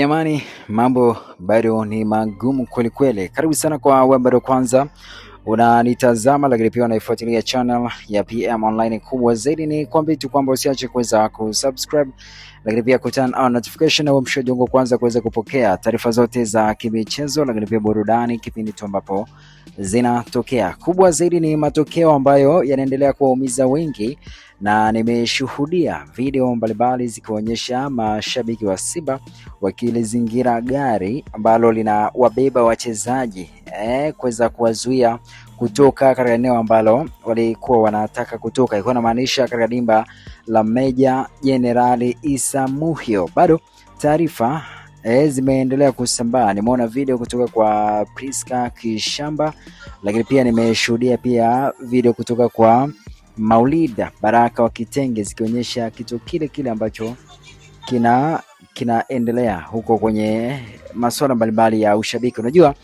Jamani, mambo bado ni magumu kweli kweli. Karibu sana kwa wewe bado kwanza unanitazama, lakini pia unaifuatilia channel ya PM Online. Kubwa zaidi ni kwamba tu kwamba usiache kuweza kusubscribe, lakini pia kuturn on notification na mshahidi wangu kwanza kuweza kupokea taarifa zote za kimichezo, lakini pia burudani kipindi tu ambapo zinatokea. Kubwa zaidi ni matokeo ambayo yanaendelea kuwaumiza wengi, na nimeshuhudia video mbalimbali zikionyesha mashabiki wa Simba wakilizingira gari ambalo lina wabeba wachezaji kuweza kuwazuia kutoka katika eneo ambalo walikuwa wanataka kutoka. Ilikuwa inamaanisha katika dimba la Meja Jenerali Issa Muhyo. Bado taarifa zimeendelea kusambaa. Nimeona video kutoka kwa Priska Kishamba, lakini pia nimeshuhudia pia video kutoka kwa Maulida Baraka wa Kitenge zikionyesha kitu kile kile ambacho kinaendelea huko kwenye masuala mbalimbali ya ushabiki. Unajua,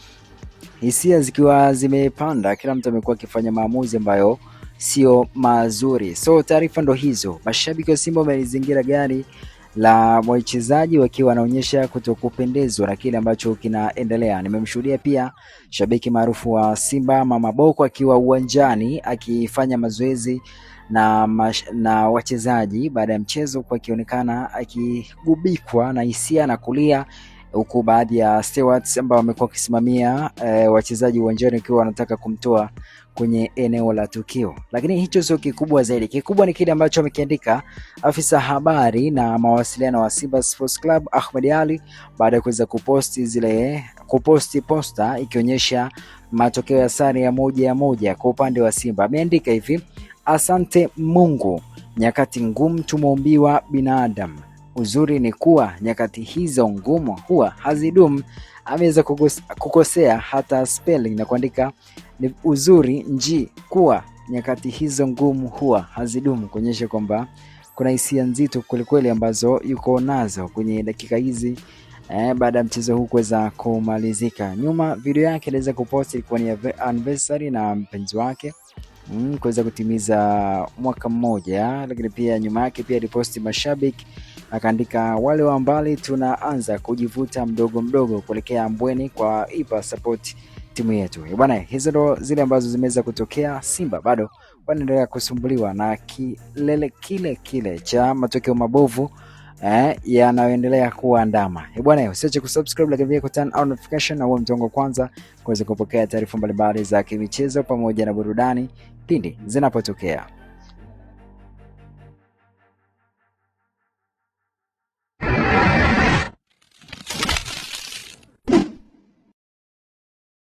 hisia zikiwa zimepanda, kila mtu amekuwa akifanya maamuzi ambayo sio mazuri. So taarifa ndo hizo. Mashabiki wa Simba wamelizingira gari la wachezaji wakiwa wanaonyesha kutokupendezwa na kile ambacho kinaendelea. Nimemshuhudia pia shabiki maarufu wa Simba Mama Boko akiwa uwanjani akifanya mazoezi na wachezaji baada ya mchezo, kwa kionekana akigubikwa na hisia na kulia, huku baadhi ya stewards ambao wamekuwa wakisimamia wachezaji uwanjani wakiwa wanataka kumtoa kwenye eneo la tukio. Lakini hicho sio kikubwa zaidi. Kikubwa ni kile ambacho amekiandika afisa habari na mawasiliano wa Simba Sports Club Ahmed Ali baada ya kuweza kuposti posta ikionyesha matokeo ya sare ya 1-1 kwa upande wa Simba. Ameandika hivi: asante Mungu, nyakati ngumu tumeumbiwa binadamu. Uzuri ni kuwa nyakati hizo ngumu huwa hazidumu. Ameweza kukosea hata spelling na kuandika ni uzuri nji kuwa nyakati hizo ngumu huwa hazidumu, kuonyesha kwamba kuna hisia nzito kwelikweli ambazo yuko nazo kwenye dakika hizi baada ya mchezo huu kuweza kumalizika. Nyuma video yake aliweza kuposti kwa ni anniversary na mpenzi wake kuweza kutimiza mwaka mmoja, lakini pia nyuma yake pia aliposti mashabiki akaandika, wale wa mbali tunaanza kujivuta mdogo mdogo kuelekea Mbweni kwa ipa support timu yetu. Bwana, hizo ndo zile ambazo zimeweza kutokea. Simba bado wanaendelea kusumbuliwa na kilele kile cha matokeo mabovu yanayoendelea kuandama. Bwana, usiache kusubscribe, lakini pia kuturn on notification na uwe mtongo kwanza kuweza kupokea taarifa mbalimbali za kimichezo pamoja na burudani pindi zinapotokea.